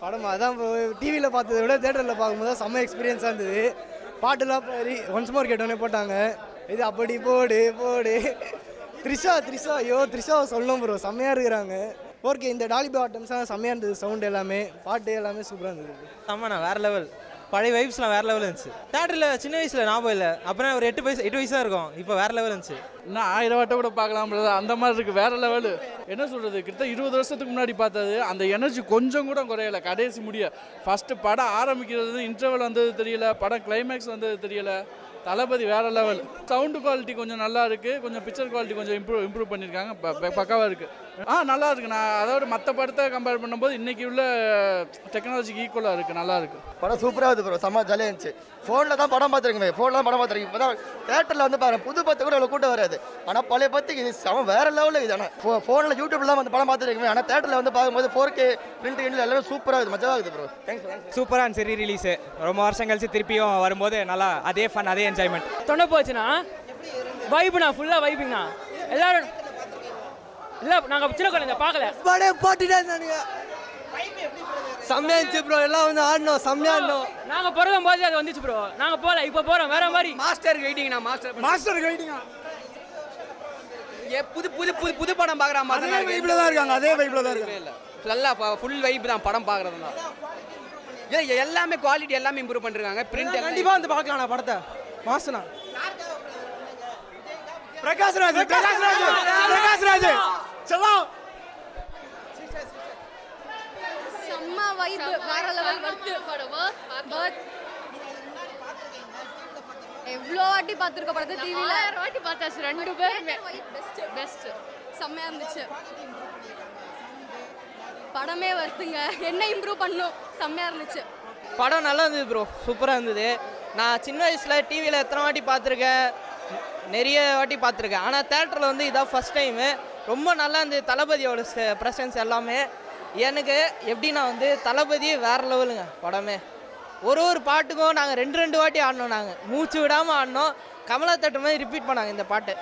படம் அதான் டிவியில் பார்த்ததை விட தேட்டரில் பார்க்கும்போது செம்ம எக்ஸ்பீரியன்ஸாக இருந்தது. பாட்டுலாம் ஒன்ஸ் மோர் கேட்டோன்னே போட்டாங்க. இது அப்படி போடு போடு த்ரிஷா ஐயோ த்ரிஷாவை சொல்லணும் ப்ரோ, செம்மையாக இருக்கிறாங்க. ஓகே, இந்த டாலிபி ஆட்டம்ஸ்லாம் செம்மையாக இருந்தது. சவுண்டு எல்லாமே, பாட்டு எல்லாமே சூப்பராக இருந்தது. ஆமாண்ணா, வேறு லெவல். பழைய வைப்ஸ்லாம் வேறு லெவல் இருந்துச்சு. தேட்டரில் சின்ன வயசில் ஞாபகம் இல்லை, அப்புறம் ஒரு 8 வயசாக இருக்கும். இப்போ வேறு லெவல் இருந்துச்சு. இன்னும் 1000 வாட்டை கூட பார்க்கலாம் அந்த மாதிரி இருக்குது. வேறு லெவலு. என்ன சொல்கிறது, கிட்ட 20 வருஷத்துக்கு முன்னாடி பார்த்தது அந்த எனர்ஜி கொஞ்சம் கூட குறையலை. கடைசி முடிய ஃபஸ்ட்டு படம் ஆரம்பிக்கிறது, இன்டர்வல் வந்தது தெரியல, படம் கிளைமேக்ஸ் வந்தது தெரியல. தளபதி வேறு லெவல். சவுண்டு குவாலிட்டி கொஞ்சம் நல்லா இருக்குது, கொஞ்சம் பிக்சர் குவாலிட்டி கொஞ்சம் இம்ப்ரூவ் பண்ணியிருக்காங்க. பக்காவாக இருக்குது. நல்லா இருக்குது. நான் அதோட மற்ற படத்தை கம்பேர் பண்ணும்போது இன்றைக்கி உள்ள டெக்னாலஜிக்கு ஈக்குவலாக இருக்குது. நல்லா இருக்குது. படம் சூப்பராக இருக்குது ப்ரோ, செம்ம ஜாலியாக இருந்துச்சு. ஃபோனில் தான் படம் பார்த்துருக்கேன், ஃபோனில் தான் படம் பார்த்துருக்கேன். இப்போ தான் தேட்டரில் வந்து பாருங்கள், புது பத்து கூட இவ்வளோ கூட்டம் வராது. ஆனால் பழைய பத்துக்கு இது செம வேறு லெவலில் இது. ஆனால் ஃபோனில் யூடியூப்லாம் வந்து படம் பார்த்துருக்கேன். ஆனால் தேட்டரில் வந்து பார்க்கும்போது 4K பிரிண்ட் எல்லாமே சூப்பராக இருக்குது, மஜாவாக இருக்குது ப்ரோ. தேங்க்ஸ். சூப்பராக இருந்துச்சு. ரீலீஸு ரொம்ப வருஷம் கழிச்சு திருப்பியும் வரும்போது நல்லா அதே ஃபன், அதே என்ஜாய்மெண்ட். தொண்டை போச்சுண்ணா, வைப்புண்ணா, ஃபுல்லாக வைப்புங்கண்ணா. எல்லாரும் இல்லை, நாங்கள் சின்ன குழந்தை பார்க்கல, படம் போட்டுட்டே இருந்தானுங்க. செம்மையாக இருந்துச்சு ப்ரோ, எல்லாம் வந்து ஆடணும், செம்மையாக ஆடணும். நாங்கள் பிறகும் போது அது வந்துச்சு ப்ரோ. நாங்கள் போகல, இப்போ போகிறோம் வேற மாதிரி. மாஸ்டர் வெயிட்டிங்ண்ணா, மாஸ்டர் வெயிட்டிங்கா. புது புது புது புது படம் பார்க்குற மாதிரி அதே வைப்பில் தான் இருக்காங்க, அதே வைப்பில் தான் இருக்காங்க. நல்லா ஃபுல் வைப் தான் படம் பார்க்குறதுனா. எல்லாமே குவாலிட்டி எல்லாமே இம்ப்ரூவ் பண்ணிருக்காங்க. பிரிண்ட் கண்டிப்பாக வந்து பார்க்கலாம் படத்தை. மாஸ்டர்ண்ணா பிரகாஷ்ராஜ் செல்லம் செம்ம வைப், வேற லெவல். எவ்வளோ வாட்டி பார்த்துருக்க படத்தை டிவியில்? 1000 வாட்டி பார்த்தாச்சு. 2 பேருமே பெஸ்ட். செம்மையாக இருந்துச்சு படமே. வருதுங்க, என்ன இம்ப்ரூவ் பண்ணும். செம்மையாக இருந்துச்சு படம். நல்லா இருந்தது ப்ரோ, சூப்பராக இருந்தது. நான் சின்ன வயசில் டிவியில் எத்தனை வாட்டி பார்த்துருக்கேன், நிறைய வாட்டி பார்த்துருக்கேன். ஆனால் தேட்டரில் வந்து இதான் ஃபஸ்ட் டைமு. ரொம்ப நல்லா இருந்தது. தளபதியோட ப்ரெசன்ஸ் எல்லாமே எனக்கு எப்படின்னா வந்து தளபதி வேறு லெவலுங்க. படமே ஒரு பாட்டுக்கும் நாங்கள் 2 வாட்டி ஆடினோம். நாங்கள் மூச்சு விடாமல் ஆடினோம். கமலா தேட்டர் மாதிரி ரிப்பீட் பண்ணாங்க இந்த பாட்டு.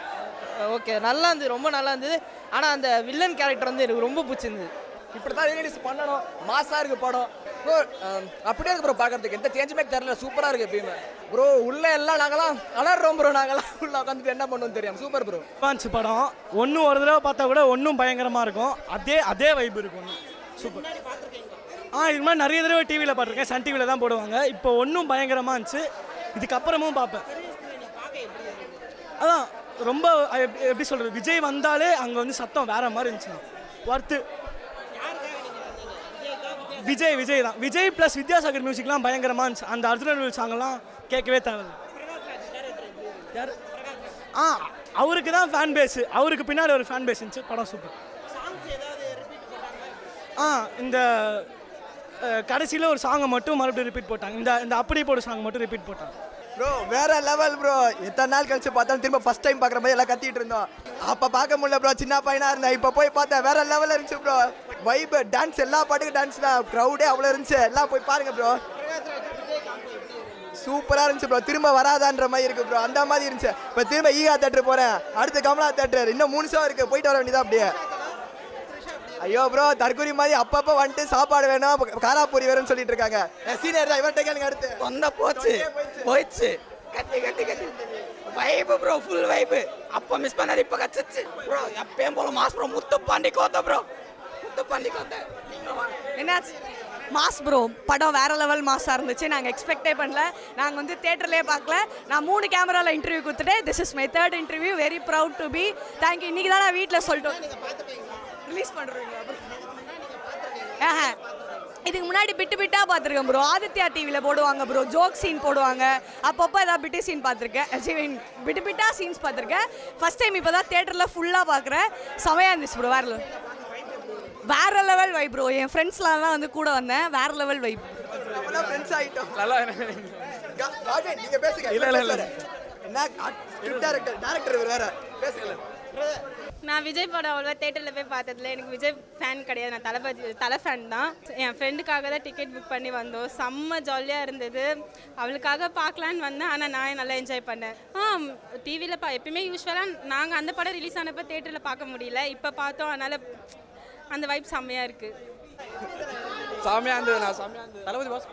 ஓகே, நல்லா இருந்தது, ரொம்ப நல்லா இருந்தது. ஆனால் அந்த வில்லன் கேரக்டர் வந்து எனக்கு ரொம்ப பிடிச்சிருந்தது. இப்படி தான் ரிலீஸ் பண்ணணும். மாசாக இருக்குது படம் ப்ரோ. அப்படியே இருக்குது ப்ரோ, பார்க்குறதுக்கு எந்த சேஞ்சுமே தெரியல. சூப்பராக இருக்குது எப்பயுமே ப்ரோ. உள்ளே எல்லாம் நாங்களாம் அலறோம் ப்ரோ. நாங்களாம் உள்ளே உட்காந்துட்டு என்ன பண்ணுவோம் தெரியும். Super bro. பாஞ்சு படம் ஒன்றும் ஒரு தடவை பார்த்தா கூட ஒன்றும் பயங்கரமாக இருக்கும். அதே வைப் இருக்கும். சூப்பர். இது மாதிரி நிறைய தடவை டிவியில் பார்த்துருக்கேன். சன் டிவியில் தான் போடுவாங்க. இப்போ ஒன்றும் பயங்கரமாக இருந்துச்சு. இதுக்கப்புறமும் பார்ப்பேன். அதான் ரொம்ப எப்படி சொல்கிறது, விஜய் வந்தாலே அங்கே வந்து சத்தம் வேறு மாதிரி இருந்துச்சுண்ணா. ஒர்த்து. விஜய் தான். விஜய் ப்ளஸ் வித்யாசாகர் மியூசிக்லாம் பயங்கரமாக இருந்துச்சு. அந்த அர்ஜுனல் சாங்கெல்லாம் கேட்கவே தேவை. யார்? அவருக்கு தான் ஃபேன் பேஸு. அவருக்கு பின்னாடி ஒரு ஃபேன் பேஸ் இருந்துச்சு. படம் சூப்பர். இந்த கடைசியில் ஒரு சாங்கை மட்டும் மறுபடியும் ரிப்பீட் போட்டாங்க. இந்த அப்படி போட சாங் மட்டும் ரிப்பீட் போட்டாங்க. ப்ரோ வேற லெவல் ப்ரோ. எத்தனை நாள் கழிச்சு பார்த்தாலும் திரும்ப ஃபர்ஸ்ட் டைம் பார்க்குற மாதிரி எல்லாம் கத்திட்டு இருந்தோம். அப்போ பார்க்க முடியல ப்ரோ, சின்ன பையனாக இருந்தேன். இப்போ போய் பார்த்தேன், வேற லெவலில் இருந்துச்சு ப்ரோ. வைப், டான்ஸ், எல்லா பாட்டுக்கும் டான்ஸ் தான். க்ரௌடே அவ்வளோ இருந்துச்சு. எல்லாம் போய் பாருங்க ப்ரோ. சூப்பராக இருந்துச்சு ப்ரோ. திரும்ப வராதான்ற மாதிரி இருக்குது ப்ரோ. அந்த மாதிரி இருந்துச்சு. இப்போ திரும்ப ஈகா தேட்டர் போகிறேன், அடுத்து கமலா தேட்டர். இன்னும் 3 ஷோ இருக்குது, போயிட்டு வர வேண்டியதான் அப்படியே. ஐயோ ப்ரோ, தற்கொலை மாதிரி அப்பப்போ வந்துட்டு சாப்பாடு வேணும், காராப்பூரி வேணும்னு சொல்லிட்டு இருக்காங்க. சீனியர் தான், இவர்கிட்ட கேளுங்க. அடுத்து ஒன்றா போயிடுச்சு. கட்டி வைப்பு ப்ரோ, ஃபுல் வைப்பு. அப்போ மிஸ் பண்ணாது, இப்போ கச்சிச்சு ப்ரோ. எப்பயும் போல மாஸ் ப்ரோ. முத்துப்பாண்டி கோத்த ப்ரோ. என்னாச்சு? Mass bro. படம் வேற லெவல் மாஸாக இருந்துச்சு. நாங்கள் எக்ஸ்பெக்டே பண்ணல. நாங்கள் வந்து தேட்டர்லேயே பார்க்கல. நான் 3 கேமராவில் இன்டர்வியூ கொடுத்துட்டேன். This is my 3rd interview. Very proud to be. Thank you. இன்றைக்கி தான் நான் வீட்டில் சொல்லிட்டோம் ரிலீஸ் பண்ணுறீங்க. இதுக்கு முன்னாடி பிட்டாக பார்த்துருக்கேன் ப்ரோ. ஆதித்யா டிவியில் போடுவாங்க ப்ரோ, ஜோக் சீன் போடுவாங்க. அப்பப்போ ஏதாவது பிட்டு சீன் பார்த்துருக்கேன், பிட்டா சீன்ஸ் பார்த்துருக்கேன். ஃபஸ்ட் டைம் இப்போ தான் தேட்டரில் ஃபுல்லாக பார்க்குறேன். செமையாக இருந்துச்சு ப்ரோ. வேற லெவல் வைப் ப்ரோ. என் ஃப்ரெண்ட்ஸ்லாம் வந்து கூட வந்தேன். வேற லெவல் வைப். ஃப்ரெண்ட்ஸ் ஆகிட்டோம். நல்லா நீங்கள் பேசுங்க. இல்லை என்ன டேரக்டர் வேற பேசுங்க. நான் விஜய் படம் அவ்வளோவா தேட்டரில் போய் பார்த்ததில்ல. எனக்கு விஜய் ஃபேன் கிடையாது. நான் தலை ஃபேன் தான். என் ஃப்ரெண்டுக்காக தான் டிக்கெட் புக் பண்ணி வந்தோம். செம்ம ஜாலியாக இருந்தது. அவளுக்காக பார்க்கலான்னு வந்தேன். ஆனால் நான் நல்லா என்ஜாய் பண்ணேன். டிவியில் எப்பயுமே யூஸ்வலாக நாங்கள் அந்த படம் ரிலீஸ் ஆனப்போ தேட்டரில் பார்க்க முடியல. இப்போ பார்த்தோம், அதனால் அந்த வைப் செம்மையாக இருக்குது. செமையாக இருந்தது. நான் செமையாக இருந்தது. தளபதி பாஸ்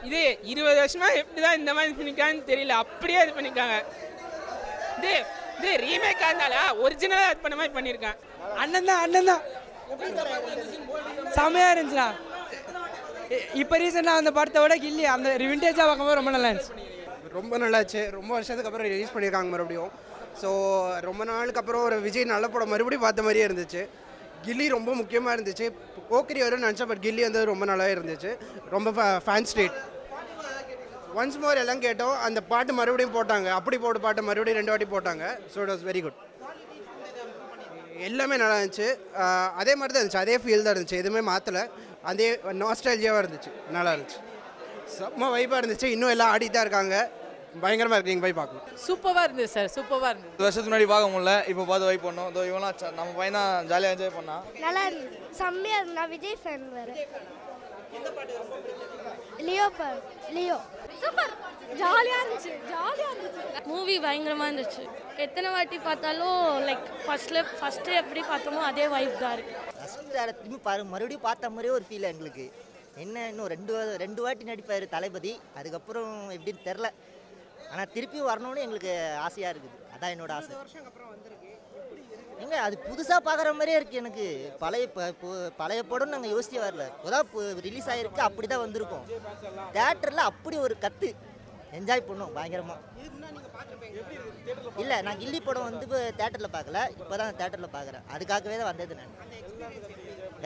இது 20 வருஷமா எப்படி தான் இந்த மாதிரி பண்ணிருக்கான்னு தெரியல, அப்படியே இது பண்ணியிருக்காங்க. இது ரீமேக்காக இருந்தாலும் ஒரிஜினலாக அது பண்ண மாதிரி பண்ணியிருக்கான். அண்ணன் தான் செமையாக இருந்துச்சுண்ணா. இப்போ ரீசெண்டாக அந்த படத்தை விட கில்லி அந்த விண்டேஜாக பார்க்கும்போது ரொம்ப நல்லா இருந்துச்சு. ரொம்ப நல்லாச்சு. ரொம்ப வருஷத்துக்கு அப்புறம் ரிலீஸ் பண்ணியிருக்காங்க மறுபடியும். ஸோ ரொம்ப நாளுக்கு அப்புறம் ஒரு விஜய் நல்ல படம் மறுபடியும் பார்த்த மாதிரியே இருந்துச்சு. கில்லி ரொம்ப முக்கியமாக இருந்துச்சு. போக்கிரி வரும்னு நினச்சேன், பட் கில்லி வந்து ரொம்ப நல்லாவே இருந்துச்சு. ரொம்ப ஃபேன் ஸ்டேட். ஒன்ஸ் மோர் எல்லாம் கேட்டோம். அந்த பாட்டு மறுபடியும் போட்டாங்க. அப்படி போட்ட பாட்டு மறுபடியும் 2 வாட்டி போட்டாங்க. So it was very good. எல்லாமே நல்லா இருந்துச்சு. அதே மாதிரி தான் இருந்துச்சு. அதே ஃபீல் தான் இருந்துச்சு. எதுவுமே மாற்றலை. அதே நாஸ்டாலஜியாவாக இருந்துச்சு. நல்லா இருந்துச்சு. செம்ம வைப்பாக இருந்துச்சு. இன்னும் எல்லாம் ஆடிட்டு தான் இருக்காங்க. பயங்கரமாக இருக்கு. நீங்கள் போய் பார்க்கணும். சூப்பராக இருந்தது சார், சூப்பராக இருந்தது. 2 வருஷத்துக்கு முன்னாடி பார்க்க முடியல, இப்போ பார்த்து வைப் பண்ணோம். இதோ இவங்களாம் நம்ம பையன் தான் ஜாலியாக என்ஜாய் பண்ணான். நல்லா இருந்தது, செம்மையாக இருந்தது. நான் விஜய் ஃபேன் வேறு. லியோ சூப்பர், ஜாலியாக இருந்துச்சு. மூவி பயங்கரமாக இருந்துச்சு. எத்தனை வாட்டி பார்த்தாலும் லைக் ஃபஸ்ட்டு எப்படி பார்த்தோமோ அதே வைப் தான் இருக்குது. ஃபஸ்ட்டு திரும்பி மறுபடியும் பார்த்த மாதிரியே ஒரு ஃபீல் எங்களுக்கு. என்ன இன்னும் 2 வாட்டி நடிப்பார் தளபதி, அதுக்கப்புறம் எப்படின்னு தெரில. ஆனால் திருப்பியும் வரணும்னு எங்களுக்கு ஆசையாக இருக்குது. அதான் என்னோட ஆசை. எங்க அது புதுசாக பார்க்குற மாதிரியே இருக்குது எனக்கு. பழைய படம்னு நாங்கள் யோசிச்சே வரல. இப்போதான் ரிலீஸ் ஆகிருக்கு, அப்படி தான் வந்திருக்கோம். தேட்டரில் அப்படி ஒரு கற்று என்ஜாய் பண்ணோம் பயங்கரமாக. இல்லை, நான் கில்லி படம் வந்து இப்போ தேட்டரில் பார்க்கல, இப்போ தான் தேட்டரில் பார்க்குறேன். அதுக்காகவே தான் வந்தது நான்.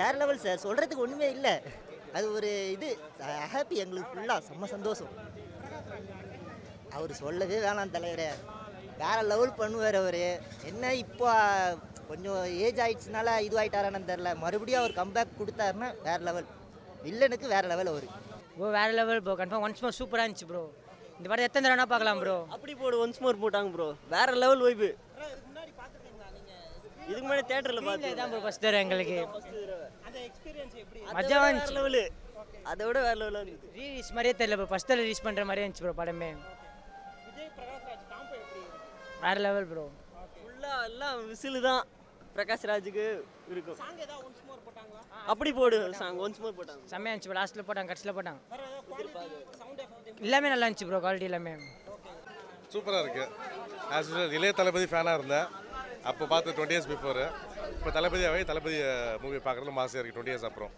வேறு லெவல் சார், சொல்கிறதுக்கு ஒன்றுமே இல்லை. அது ஒரு இது ஹாப்பி எங்களுக்கு ஃபுல்லாக செம்ம சந்தோஷம். அவர் சொல்லவே வேணாம் தலைவரே, வேறு லெவல் பண்ணுவார் அவர். என்ன இப்போ கொஞ்சம் ஏஜ் ஆகிடுச்சுனால இதுவாகிட்டாரான்னு தெரில. மறுபடியும் அவர் கம்பேக் கொடுத்தாருன்னா வேறு லெவல். வில்லனுக்கு வேறு லெவல் அவர். ப்ரோ வேறு level bro. Confirm once more சூப்பராக இருந்துச்சு ப்ரோ. இந்த படம் எத்தனை தடவை பார்க்கலாம் ப்ரோ. அப்படி போடு, ஒன்ஸ் மோர் போட்டாங்க ப்ரோ. வேறு லெவல் வைப்பு. இதுக்கு முன்னாடி தேட்டரில் பார்த்து தான் ப்ரோ ஃபஸ்ட் தடவை எங்களுக்கு. மஜா இருந்துச்சு லெவலு. அதை விட வேறு லெவலாக இருந்துச்சு. ரீலீஸ் மாதிரியே தெரியல ப்ரோ. ஃபஸ்ட் தடவை ரிலீஸ் பண்ணுற மாதிரியே இருந்துச்சு ப்ரோ படமே. வேறு லெவல் ப்ரோ. ஃபுல்லாக எல்லாம் விசிலு தான் பிரகாஷ்ராஜுக்கு இருக்கும். அப்படி போடு சாங் ஒன்ஸ் மோர் போட்டாங்க. செம்மையாக இருந்துச்சு ப்ரோ. லாஸ்ட்டில் போட்டாங்க, கடைசியில் போட்டாங்க. எல்லாமே நல்லா இருந்துச்சு ப்ரோ. குவாலிட்டி எல்லாமே சூப்பராக இருக்குது. ஆஸ் யூஸ்வல் இளைய தளபதி ஃபேனாக இருந்தேன் அப்போ பார்த்து 20 years பிஃபோர். இப்போ தளபதி மூவி பார்க்குறது ஆசையாக இருக்குது 20 years அப்புறம்.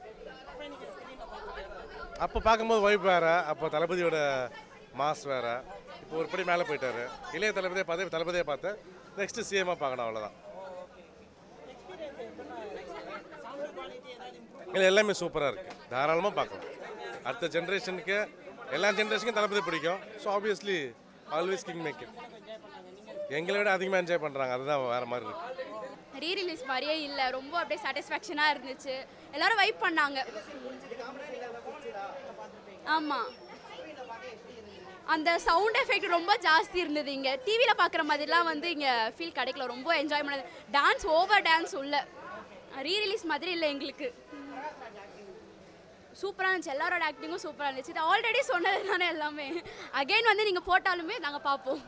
அப்போ பார்க்கும்போது வைப் வேறு, அப்போ தளபதியோட மாஸ் வேறு. இப்போ ஒரு படி மேலே போயிட்டார். இளைய தளபதியை பார்த்து நெக்ஸ்ட்டு சிஎம்மாக பார்க்கணும், அவ்வளோதான். இல்லை, எல்லாமே சூப்பராக இருக்குது. தாராளமாக பார்க்கலாம். அடுத்த ஜென்ரேஷனுக்கு எல்லா ஜென்ரேஷனுக்கும் தளபதி பிடிக்கும். So obviously always king maker. எங்களை விட அதிகமாக என்ஜாய் பண்ணுறாங்க, அதுதான் வேறு மாதிரி இருக்குது. ரீ ரிலீஸ் மாதிரியே இல்லை, ரொம்ப அப்படியே சாட்டிஸ்ஃபேக்ஷனாக இருந்துச்சு. எல்லாரும் வைப் பண்ணாங்க. ஆமாம், அந்த சவுண்ட் எஃபெக்ட் ரொம்ப ஜாஸ்தி இருந்தது. இங்கே டிவியில் பார்க்குற மாதிரிலாம் வந்து இங்கே ஃபீல் கிடைக்கல. ரொம்ப என்ஜாய் பண்ணது. டான்ஸ் ஓவர் டான்ஸ் உள்ள ரீ ரிலீஸ் மாதிரி இல்லை எங்களுக்கு. சூப்பராக இருந்துச்சு. எல்லாரோட ஆக்டிங்கும் சூப்பராக இருந்துச்சு. இது ஆல்ரெடி சொன்னது தானே எல்லாமே. அகைன் வந்து நீங்கள் போட்டாலுமே நாங்கள் பார்ப்போம்.